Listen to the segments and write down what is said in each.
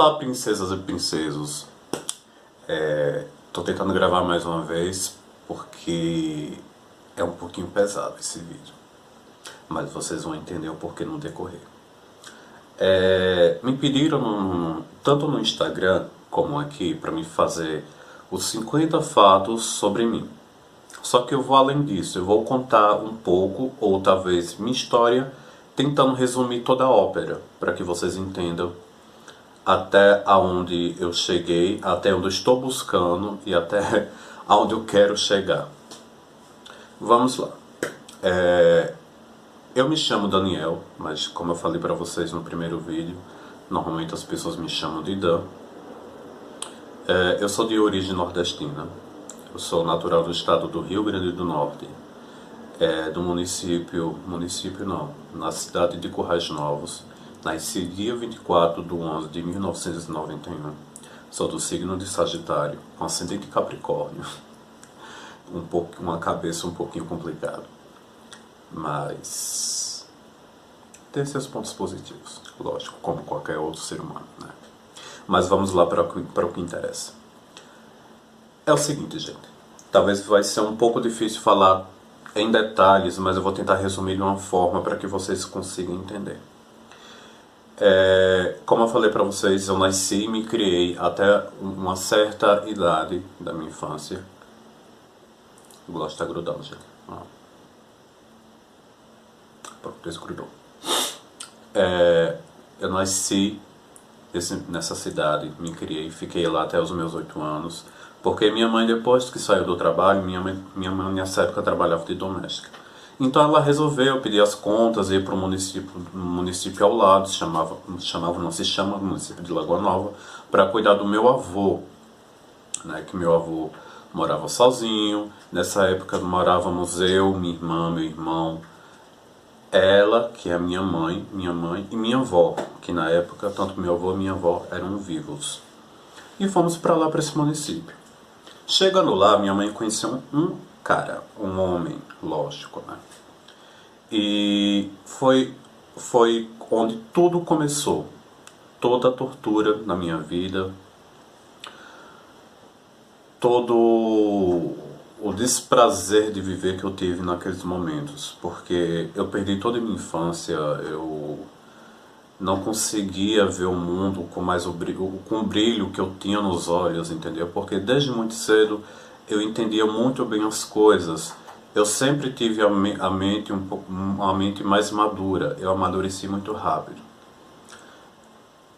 Olá, princesas e princesos. Tô tentando gravar mais uma vez porque é um pouquinho pesado esse vídeo, mas vocês vão entender o porquê no decorrer. Me pediram tanto no Instagram como aqui para me fazer os 50 fatos sobre mim. Só que eu vou além disso, eu vou contar um pouco, ou talvez minha história, tentando resumir toda a ópera, para que vocês entendam até aonde eu cheguei, até onde eu estou buscando e até aonde eu quero chegar. Vamos lá. Eu me chamo Daniel, mas como eu falei para vocês no primeiro vídeo, normalmente as pessoas me chamam de Dan. Eu sou de origem nordestina. Eu sou natural do estado do Rio Grande do Norte, do município não, na cidade de Currais Novos. Nasci dia 24 de 11 de 1991. Sou do signo de Sagitário, com ascendente Capricórnio. Uma cabeça um pouquinho complicada, mas tem seus pontos positivos, lógico, como qualquer outro ser humano, né? Mas vamos lá para o que interessa. É o seguinte, gente. Talvez vai ser um pouco difícil falar em detalhes, mas eu vou tentar resumir de uma forma para que vocês consigam entender. Como eu falei para vocês, eu nasci e me criei até uma certa idade da minha infância. O gloss está grudando, gente. Pronto, desgrudou. Eu nasci nessa cidade, me criei, fiquei lá até os meus 8 anos. Porque minha mãe, depois que saiu do trabalho, minha mãe nessa época trabalhava de doméstica. Então ela resolveu pedir as contas e ir para um município ao lado, se chama município de Lagoa Nova, para cuidar do meu avô, né, que meu avô morava sozinho. Nessa época morávamos eu, minha irmã, meu irmão, ela, que é minha mãe e minha avó, que na época tanto meu avô e minha avó eram vivos. E fomos para lá, para esse município. Chegando lá, minha mãe conheceu um cara, um homem, lógico, né? E foi onde tudo começou. Toda a tortura na minha vida, todo o desprazer de viver que eu tive naqueles momentos. Porque eu perdi toda a minha infância, eu não conseguia ver o mundo com o brilho que eu tinha nos olhos, entendeu? Porque desde muito cedo eu entendia muito bem as coisas. Eu sempre tive uma mente mais madura. Eu amadureci muito rápido.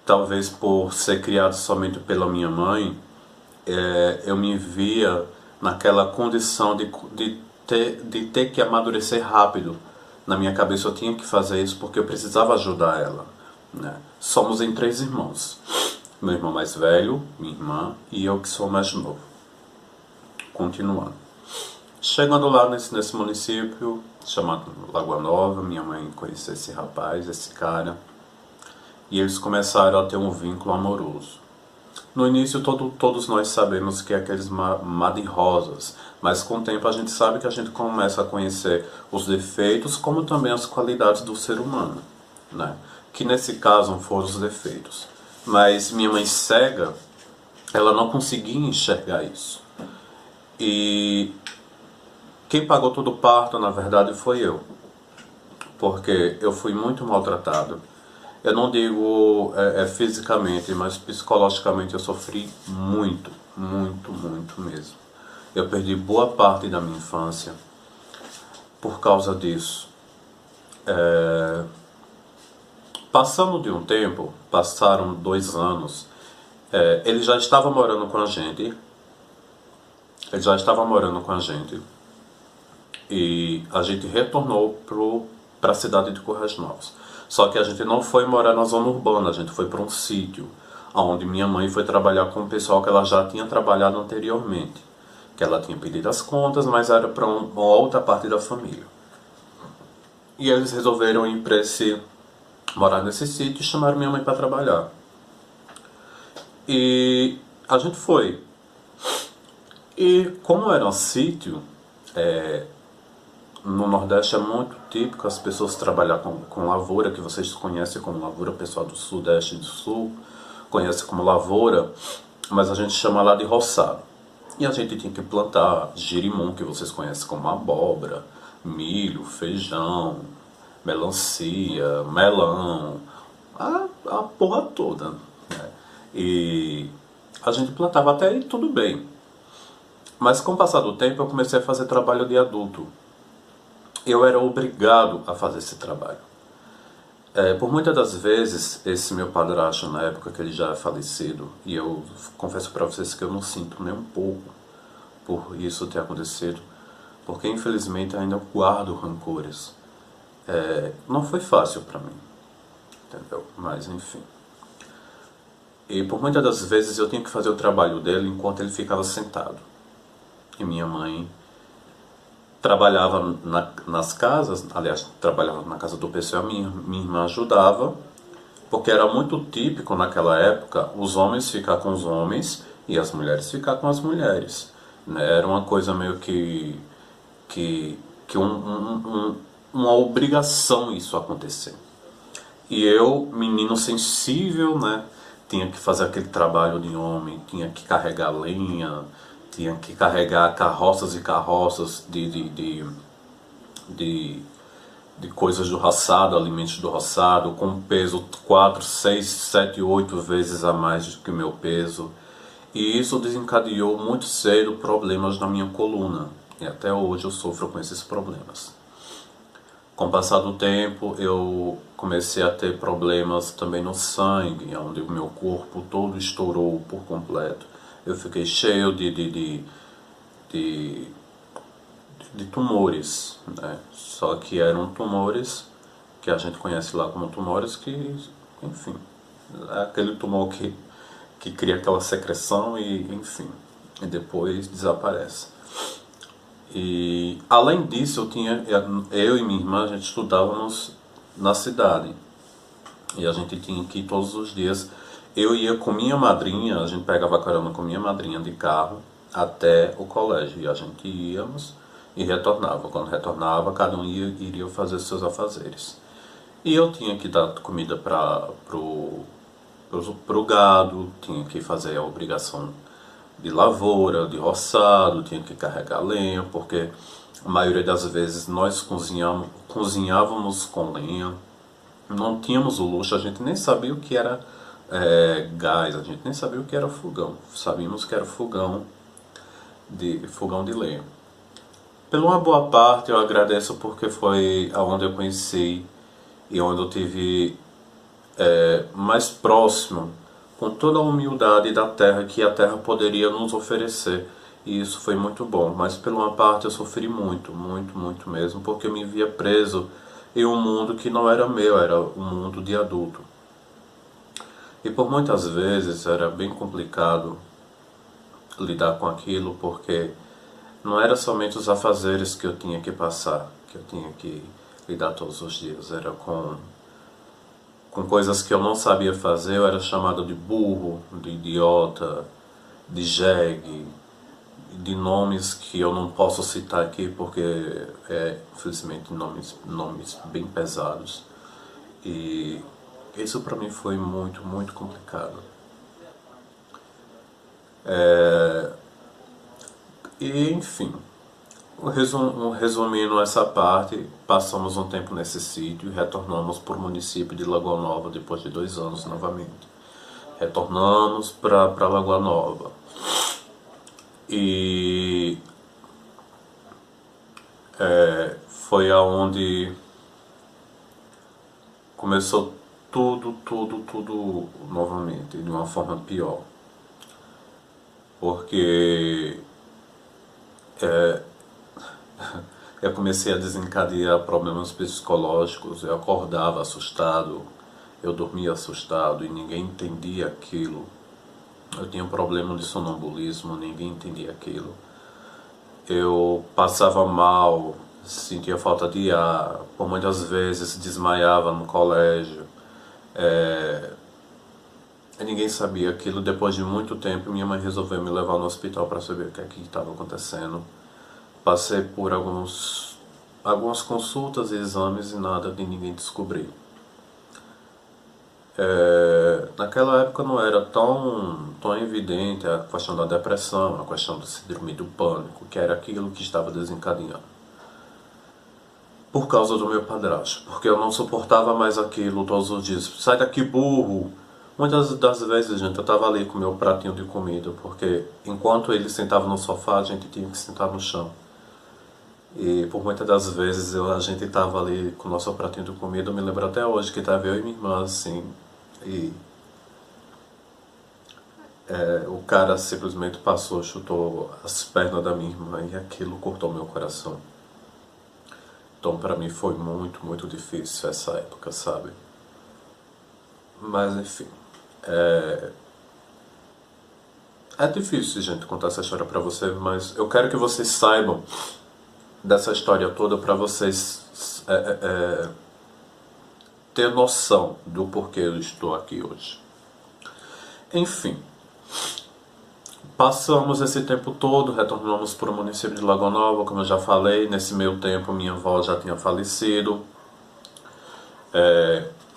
Talvez por ser criado somente pela minha mãe, eu me via naquela condição de ter que amadurecer rápido. Na minha cabeça eu tinha que fazer isso porque eu precisava ajudar ela, né? Somos em 3 irmãos. Meu irmão mais velho, minha irmã e eu que sou mais novo. Continuando. Chegando lá nesse município chamado Lagoa Nova, minha mãe conheceu esse rapaz, esse cara, e eles começaram a ter um vínculo amoroso. No início todos nós sabemos que é aqueles mar de rosas, mas com o tempo a gente sabe que a gente começa a conhecer os defeitos como também as qualidades do ser humano, né? Que nesse caso foram os defeitos. Mas minha mãe cega, ela não conseguia enxergar isso. E quem pagou todo o parto, na verdade, foi eu. Porque eu fui muito maltratado. Eu não digo fisicamente, mas psicologicamente eu sofri muito, muito, muito mesmo. Eu perdi boa parte da minha infância por causa disso. Passando de um tempo, passaram 2 anos, ele já estava morando com a gente. E a gente retornou para a cidade de Currais Novos. Só que a gente não foi morar na zona urbana, a gente foi para um sítio, onde minha mãe foi trabalhar com o pessoal que ela já tinha trabalhado anteriormente. Que ela tinha pedido as contas, mas era para uma outra parte da família. E eles resolveram ir morar nesse sítio e chamaram minha mãe para trabalhar. E a gente foi. E como era um sítio, no Nordeste é muito típico as pessoas trabalhar com lavoura, que vocês conhecem como lavoura, pessoal do Sudeste e do Sul, conhece como lavoura, mas a gente chama lá de roçado. E a gente tinha que plantar girimum, que vocês conhecem como abóbora, milho, feijão, melancia, melão, a porra toda, né? E a gente plantava até aí tudo bem. Mas com o passar do tempo eu comecei a fazer trabalho de adulto. Eu era obrigado a fazer esse trabalho. Por muitas das vezes, esse meu padrasto, na época que ele já é falecido, e eu confesso para vocês que eu não sinto nem um pouco por isso ter acontecido, porque infelizmente ainda guardo rancores. Não foi fácil para mim, entendeu? Mas enfim. E por muitas das vezes eu tinha que fazer o trabalho dele enquanto ele ficava sentado. E minha mãe trabalhava nas casas, aliás, trabalhava na casa do pessoal, minha irmã ajudava, porque era muito típico naquela época os homens ficar com os homens e as mulheres ficar com as mulheres, né? Era uma coisa meio uma obrigação isso acontecer. E eu, menino sensível, né, tinha que fazer aquele trabalho de homem, tinha que carregar lenha, tinha que carregar carroças e carroças de coisas do roçado, alimentos do roçado, com peso 4, 6, 7, 8 vezes a mais do que o meu peso. E isso desencadeou muito cedo problemas na minha coluna. E até hoje eu sofro com esses problemas. Com o passar do tempo, eu comecei a ter problemas também no sangue, onde o meu corpo todo estourou por completo. Eu fiquei cheio de tumores, né? Só que eram tumores que a gente conhece lá como tumores que, enfim, é aquele tumor que cria aquela secreção e, enfim, e depois desaparece. E além disso, eu e minha irmã, a gente estudávamos na cidade. E a gente tinha que ir todos os dias. Eu ia com minha madrinha, a gente pegava carona com minha madrinha de carro até o colégio. E a gente íamos e retornava. Quando retornava, cada um iria fazer seus afazeres. E eu tinha que dar comida pro gado, tinha que fazer a obrigação de lavoura, de roçado, tinha que carregar lenha, porque a maioria das vezes nós cozinhávamos com lenha, não tínhamos o luxo, a gente nem sabia o que era gás, a gente nem sabia o que era fogão, sabíamos que era fogão de lenha. Pela uma boa parte eu agradeço porque foi aonde eu conheci e onde eu tive mais próximo, com toda a humildade da terra que a terra poderia nos oferecer. E isso foi muito bom. Mas por uma parte eu sofri muito, muito, muito mesmo, porque eu me via preso em um mundo que não era meu, era um mundo de adulto. E por muitas vezes era bem complicado lidar com aquilo, porque não era somente os afazeres que eu tinha que passar, que eu tinha que lidar todos os dias, era com coisas que eu não sabia fazer. Eu era chamado de burro, de idiota, de jegue, de nomes que eu não posso citar aqui porque infelizmente nomes bem pesados. E isso para mim foi muito, muito complicado. E enfim, resumindo essa parte, passamos um tempo nesse sítio e retornamos para o município de Lagoa Nova depois de 2 anos novamente. Retornamos para Lagoa Nova. E foi aonde começou tudo novamente, de uma forma pior. Porque eu comecei a desencadear problemas psicológicos, eu acordava assustado, eu dormia assustado e ninguém entendia aquilo. Eu tinha um problema de sonambulismo, ninguém entendia aquilo. Eu passava mal, sentia falta de ar, por muitas vezes desmaiava no colégio. Ninguém sabia aquilo. Depois de muito tempo, minha mãe resolveu me levar no hospital para saber o que é que estava acontecendo. Passei por algumas consultas e exames e nada de ninguém descobrir. Naquela época não era tão evidente a questão da depressão, a questão do síndrome do pânico, que era aquilo que estava desencadeando. Por causa do meu padrasto, porque eu não suportava mais aquilo todos os dias. Sai daqui, burro! Muitas das vezes, gente, eu estava ali com o meu pratinho de comida, porque enquanto ele sentava no sofá, a gente tinha que sentar no chão. E por muitas das vezes a gente estava ali com o nosso pratinho de comida, eu me lembro até hoje que estava eu e minha irmã assim, e o cara simplesmente passou, chutou as pernas da minha irmã e aquilo cortou meu coração. Então para mim foi muito, muito difícil essa época, sabe? Mas enfim, é difícil, gente, contar essa história pra você, mas eu quero que vocês saibam dessa história toda pra vocês ter noção do porquê eu estou aqui hoje. Enfim, passamos esse tempo todo, retornamos para o município de Lagoa Nova, como eu já falei. Nesse meio tempo, minha avó já tinha falecido.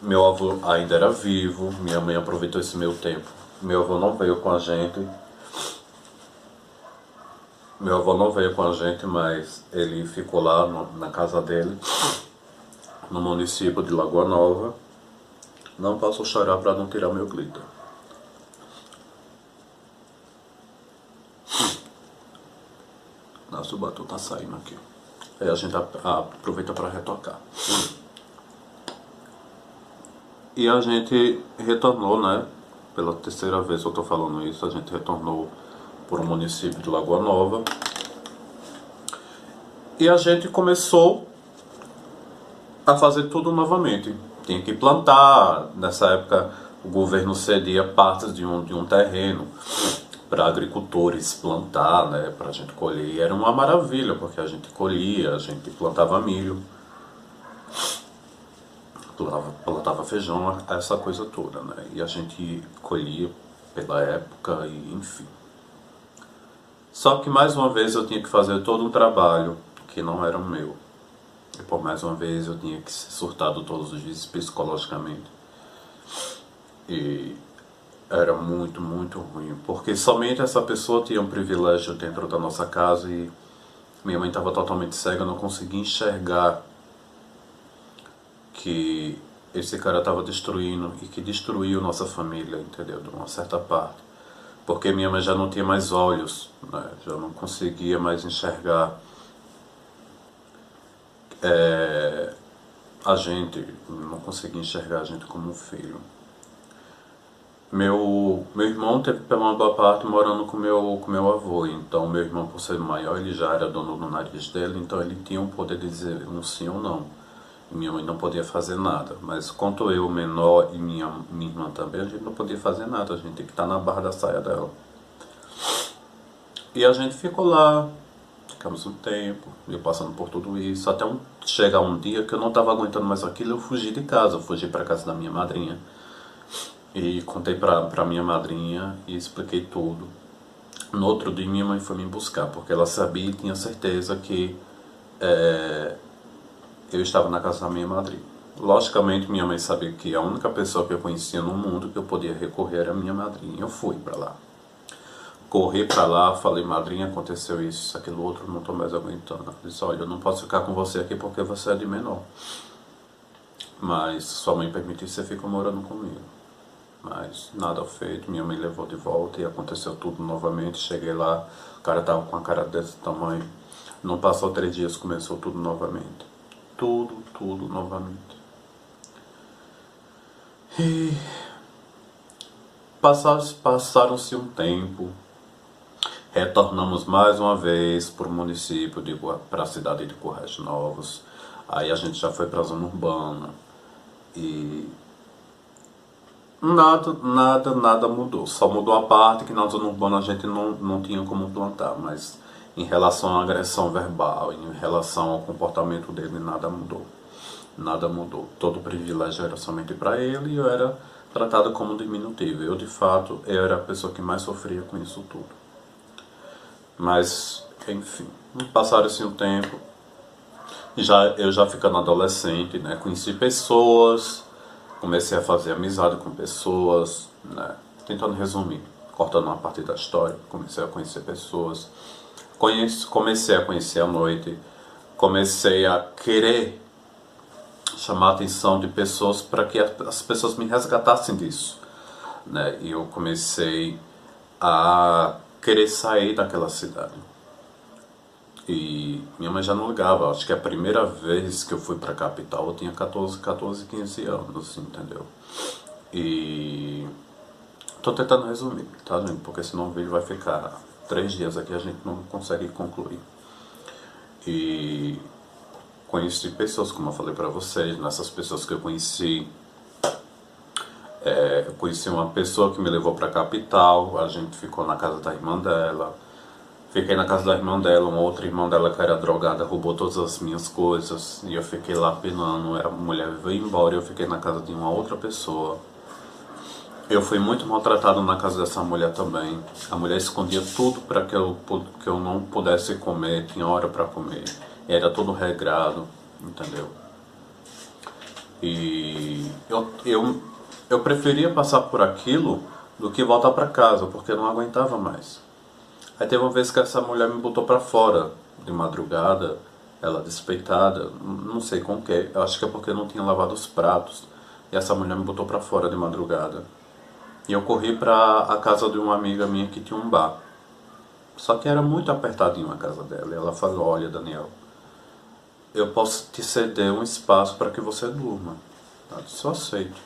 Meu avô ainda era vivo, minha mãe aproveitou esse meio tempo. Meu avô não veio com a gente. Meu avô não veio com a gente, mas ele ficou lá na casa dele, no município de Lagoa Nova. Não posso chorar para não tirar meu glitter. Nossa, o batom tá saindo aqui. Aí a gente aproveita para retocar. E a gente retornou, né? Pela terceira vez eu tô falando isso, a gente retornou para o município de Lagoa Nova. E a gente começou a fazer tudo novamente. Tinha que plantar. Nessa época o governo cedia partes de um terreno para agricultores plantar, né, para a gente colher. E era uma maravilha, porque a gente colhia, a gente plantava milho, plantava feijão, essa coisa toda, né? E a gente colhia pela época e enfim. Só que mais uma vez eu tinha que fazer todo um trabalho que não era o meu. E por mais uma vez eu tinha que ser surtado todos os dias psicologicamente. E era muito, muito ruim, porque somente essa pessoa tinha um privilégio dentro da nossa casa e minha mãe estava totalmente cega, eu não conseguia enxergar que esse cara estava destruindo e que destruiu nossa família, entendeu? De uma certa parte. Porque minha mãe já não tinha mais olhos, né? Já não conseguia mais enxergar a gente, não conseguia enxergar a gente como um filho. Meu irmão teve pela uma boa parte morando com meu avô, então meu irmão, por ser maior, ele já era dono do nariz dele, então ele tinha o poder de dizer um sim ou não. E minha mãe não podia fazer nada, mas quanto eu, menor, e minha irmã também, a gente não podia fazer nada, a gente tem que estar na barra da saia dela. E a gente ficou lá, ficamos um tempo, eu passando por tudo isso, até chegar um dia que eu não estava aguentando mais aquilo, eu fugi de casa, eu fugi para casa da minha madrinha. E contei pra minha madrinha e expliquei tudo. No outro dia minha mãe foi me buscar, porque ela sabia e tinha certeza que eu estava na casa da minha madrinha. Logicamente minha mãe sabia que a única pessoa que eu conhecia no mundo que eu podia recorrer era a minha madrinha. Eu fui pra lá. Corri pra lá, falei, madrinha, aconteceu isso, aquilo outro, não tô mais aguentando. Ela disse, olha, eu não posso ficar com você aqui porque você é de menor. Mas sua mãe permitiu, você fica morando comigo. Mas nada feito, minha mãe levou de volta e aconteceu tudo novamente. Cheguei lá, o cara tava com a cara desse tamanho. Não passou 3 dias, começou tudo novamente. Tudo novamente. E passaram-se um tempo. Retornamos mais uma vez para o município, para a cidade de Currais Novos. Aí a gente já foi para a zona urbana. E nada mudou. Só mudou a parte que na zona urbana a gente não tinha como plantar, mas em relação à agressão verbal, em relação ao comportamento dele, nada mudou. Nada mudou. Todo o privilégio era somente para ele e eu era tratado como diminutivo. Eu, de fato, eu era a pessoa que mais sofria com isso tudo. Mas, enfim, passaram-se um tempo. Eu já ficando adolescente, né, conheci pessoas Comecei a fazer amizade com pessoas, né? Tentando resumir, cortando uma parte da história. Comecei a conhecer pessoas, comecei a conhecer a noite, comecei a querer chamar a atenção de pessoas para que as pessoas me resgatassem disso, né? E eu comecei a querer sair daquela cidade. E minha mãe já não ligava. Acho que a primeira vez que eu fui pra capital eu tinha 15 anos, entendeu? E tô tentando resumir, tá, gente? Porque senão o vídeo vai ficar 3 dias aqui e a gente não consegue concluir. E conheci pessoas, como eu falei pra vocês. Nessas pessoas que eu conheci, eu conheci uma pessoa que me levou pra capital. A gente ficou na casa da irmã dela. Fiquei na casa da irmã dela. Uma outra irmã dela que era drogada roubou todas as minhas coisas. E eu fiquei lá penando. A mulher veio embora e eu fiquei na casa de uma outra pessoa. Eu fui muito maltratado na casa dessa mulher também. A mulher escondia tudo para que eu não pudesse comer. Tinha hora para comer. Era tudo regrado, entendeu? E eu preferia passar por aquilo do que voltar para casa, porque eu não aguentava mais. Aí teve uma vez que essa mulher me botou pra fora de madrugada, ela despeitada, não sei com o que, eu acho que é porque eu não tinha lavado os pratos. E essa mulher me botou pra fora de madrugada. E eu corri pra a casa de uma amiga minha que tinha um bar. Só que era muito apertadinho a casa dela. E ela falou: olha, Daniel, eu posso te ceder um espaço para que você durma. Eu disse: eu aceito.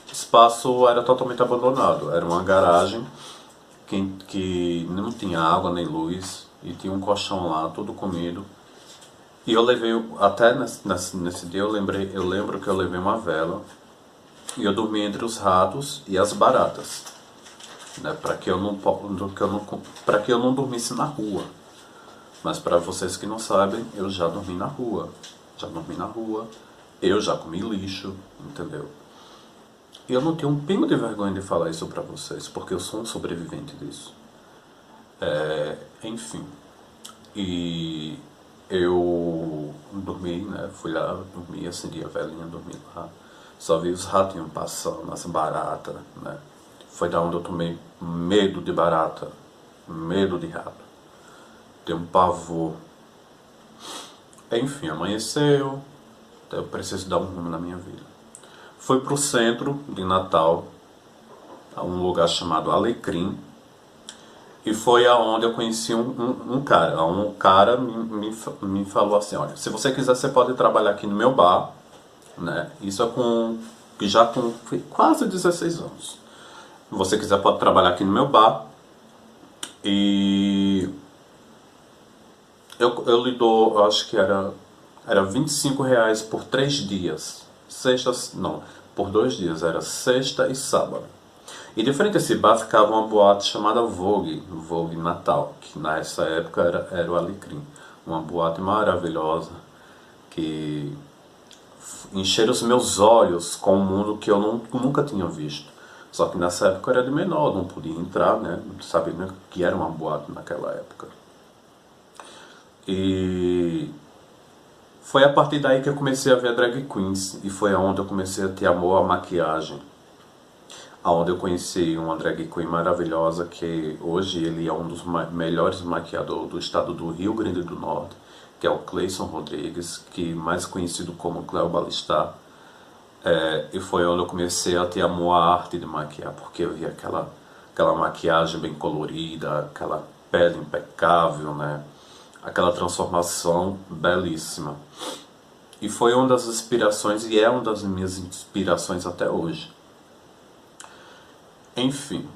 O espaço era totalmente abandonado, era uma garagem que não tinha água nem luz, e tinha um colchão lá, tudo comido. E eu levei, até nesse dia eu lembro que eu levei uma vela, e eu dormi entre os ratos e as baratas, né, para que eu não dormisse na rua. Mas para vocês que não sabem, eu já dormi na rua. Eu já comi lixo, entendeu? E eu não tenho um pingo de vergonha de falar isso pra vocês, porque eu sou um sobrevivente disso. Enfim. E eu dormi, né? Fui lá, dormi, acendi a velhinha, dormi lá. Só vi os ratinhos passando, as baratas, né? Foi da onde eu tomei medo de barata, medo de rato. Tenho um pavor. Enfim, amanheceu. Eu preciso dar um rumo na minha vida. Fui pro centro de Natal, a um lugar chamado Alecrim, e foi aonde eu conheci um cara. Um cara me falou assim: olha, se você quiser você pode trabalhar aqui no meu bar, né? Isso é já com quase 16 anos. Se você quiser pode trabalhar aqui no meu bar e eu lhe dou, eu acho que era R$ 25 por 3 dias. Por 2 dias, era sexta e sábado. E de frente a esse bar ficava uma boate chamada Vogue Natal, que nessa época era o Alecrim. Uma boate maravilhosa, que encheram os meus olhos com um mundo que eu nunca tinha visto. Só que nessa época eu era de menor, não podia entrar, né? Não sabia nem o que era uma boate naquela época. E foi a partir daí que eu comecei a ver drag queens, e foi aonde eu comecei a ter amor à maquiagem. Aonde eu conheci uma drag queen maravilhosa, que hoje ele é um dos melhores maquiadores do estado do Rio Grande do Norte, que é o Cleison Rodrigues, que mais conhecido como Cleo Balistar. E foi onde eu comecei a ter amor à arte de maquiar, porque eu via aquela maquiagem bem colorida, aquela pele impecável, né? Aquela transformação belíssima. E foi uma das inspirações, e é uma das minhas inspirações até hoje. Enfim,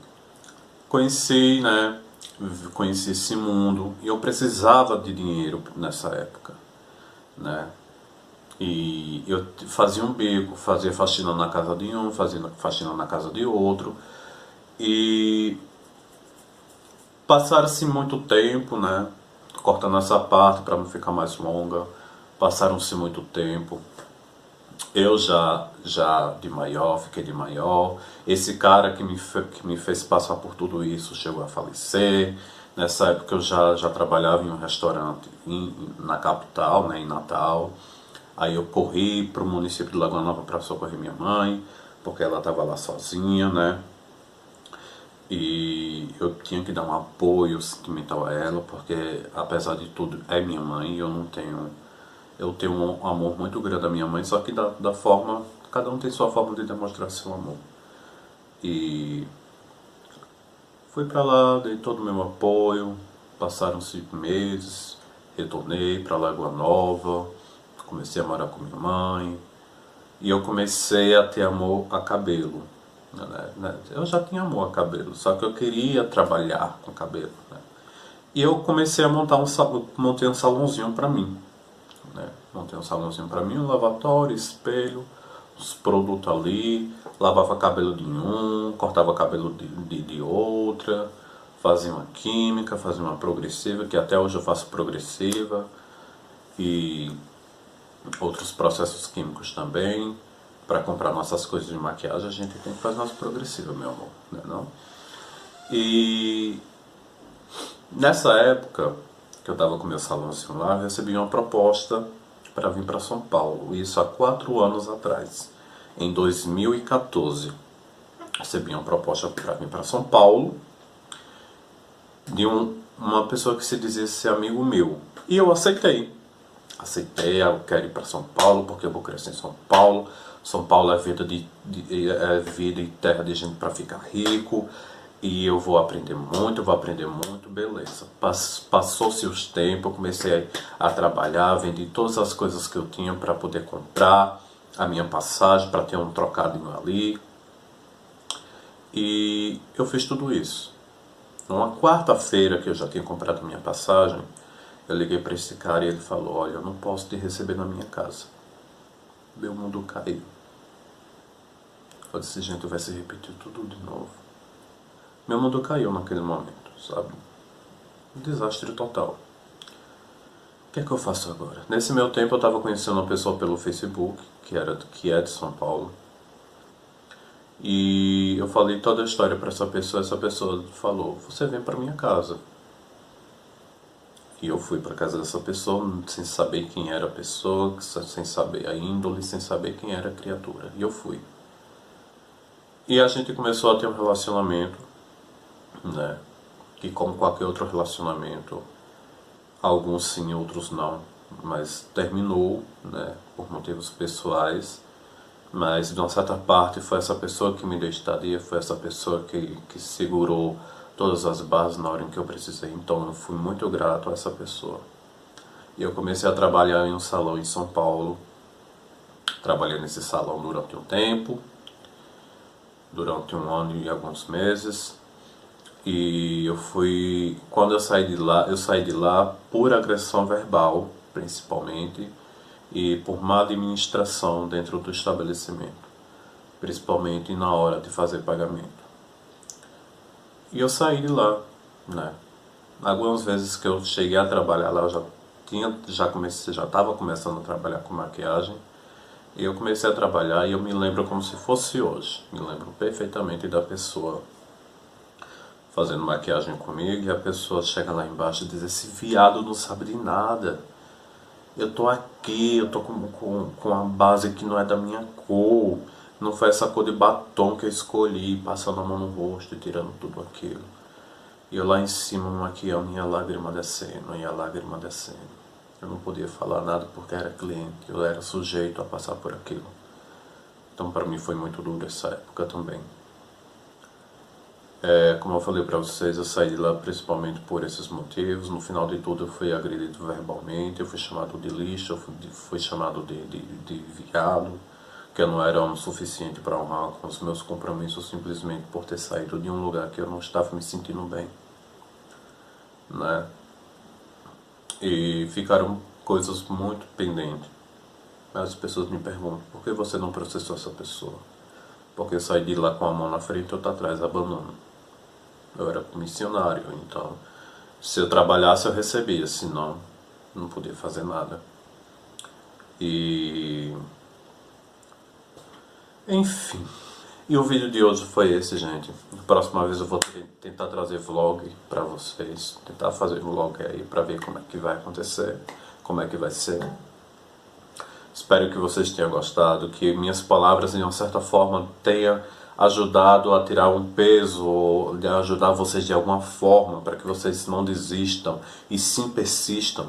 conheci esse mundo, e eu precisava de dinheiro nessa época, né? E eu fazia um bico, fazia faxina na casa de um, fazia faxina na casa de outro, e passaram-se muito tempo, né? Cortando essa parte para não ficar mais longa. Passaram-se muito tempo. Eu já de maior, fiquei de maior. Esse cara que me fez passar por tudo isso chegou a falecer. Nessa época eu já trabalhava em um restaurante na capital, né, em Natal. Aí eu corri para o município de Lagoa Nova para socorrer minha mãe. porque ela estava lá sozinha, né? E eu tinha que dar um apoio sentimental a ela, porque apesar de tudo é minha mãe, eu tenho um amor muito grande à minha mãe, só que da forma, cada um tem sua forma de demonstrar seu amor. E fui pra lá, dei todo o meu apoio, passaram 5 meses, retornei pra Lagoa Nova, comecei a morar com minha mãe, e eu comecei a ter amor a cabelo. Eu já tinha amor a cabelo, só que eu queria trabalhar com cabelo, né? E eu comecei a montei um salãozinho pra mim, né? Montei um salãozinho pra mim, um lavatório, espelho, os produtos ali, lavava cabelo de um, cortava cabelo de outra, fazia uma química, fazia uma progressiva, que até hoje eu faço progressiva, e outros processos químicos também. Para comprar nossas coisas de maquiagem, a gente tem que fazer nosso progressivo, meu amor, né, não? E nessa época que eu tava com meu salãozinho lá, eu recebi uma proposta para vir para São Paulo, isso há 4 anos atrás, em 2014. Recebi uma proposta para vir para São Paulo de uma pessoa que se dizia ser amigo meu, e eu aceitei. Eu quero ir para São Paulo porque eu vou crescer em São Paulo. São Paulo é é vida e terra de gente para ficar rico. E eu vou aprender muito, beleza. Passou-se os tempos, eu comecei a trabalhar, vendi todas as coisas que eu tinha para poder comprar a minha passagem, para ter um trocadinho ali. E eu fiz tudo isso. Numa quarta-feira que eu já tinha comprado a minha passagem, eu liguei para esse cara e ele falou: olha, eu não posso te receber na minha casa. Meu mundo caiu. Eu disse: gente, vai se repetir tudo de novo. Meu mundo caiu naquele momento, sabe? Um desastre total. O que é que eu faço agora? Nesse meu tempo eu estava conhecendo uma pessoa pelo Facebook, que é de São Paulo. E eu falei toda a história para essa pessoa falou: você vem para minha casa. E eu fui para casa dessa pessoa sem saber quem era a pessoa, sem saber a índole, sem saber quem era a criatura. E eu fui. E a gente começou a ter um relacionamento, né? Que como qualquer outro relacionamento, alguns sim, outros não, mas terminou, né? Por motivos pessoais. Mas de uma certa parte foi essa pessoa que me deu estadia, foi essa pessoa que segurou todas as bases na hora em que eu precisei. Então eu fui muito grato a essa pessoa. E eu comecei a trabalhar em um salão em São Paulo. Trabalhei nesse salão durante um tempo, durante 1 ano e alguns meses. E quando eu saí de lá por agressão verbal, principalmente, e por má administração dentro do estabelecimento, principalmente na hora de fazer pagamento. E eu saí de lá, né? Algumas vezes que eu cheguei a trabalhar lá, eu já estava começando a trabalhar com maquiagem. E eu comecei a trabalhar e eu me lembro como se fosse hoje. Me lembro perfeitamente da pessoa fazendo maquiagem comigo, e a pessoa chega lá embaixo e diz: esse viado não sabe de nada. Eu tô aqui, eu tô com uma base que não é da minha cor. Não foi essa cor de batom que eu escolhi, passando a mão no rosto e tirando tudo aquilo. E eu lá em cima maquiando e a lágrima descendo, e a lágrima descendo. Eu não podia falar nada porque era cliente, eu era sujeito a passar por aquilo. Então para mim foi muito duro essa época também. Como eu falei para vocês, eu saí de lá principalmente por esses motivos. No final de tudo eu fui agredido verbalmente, eu fui chamado de lixo, eu fui chamado de viado, que eu não era homem suficiente para honrar com os meus compromissos simplesmente por ter saído de um lugar que eu não estava me sentindo bem, né? E ficaram coisas muito pendentes. As pessoas me perguntam: por que você não processou essa pessoa? Porque eu saí de lá com a mão na frente e outra atrás, abandono. Eu era missionário, então se eu trabalhasse eu recebia, senão não podia fazer nada. E enfim. E o vídeo de hoje foi esse, gente. Na próxima vez eu vou tentar trazer vlog pra vocês, tentar fazer vlog aí pra ver como é que vai acontecer, como é que vai ser. Espero que vocês tenham gostado, que minhas palavras de uma certa forma tenham ajudado a tirar um peso, ou de ajudar vocês de alguma forma, para que vocês não desistam e sim persistam.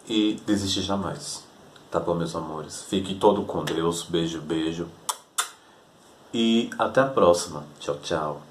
E desistir jamais. Tá bom, meus amores? Fique todo com Deus. Beijo, beijo. E até a próxima. Tchau, tchau.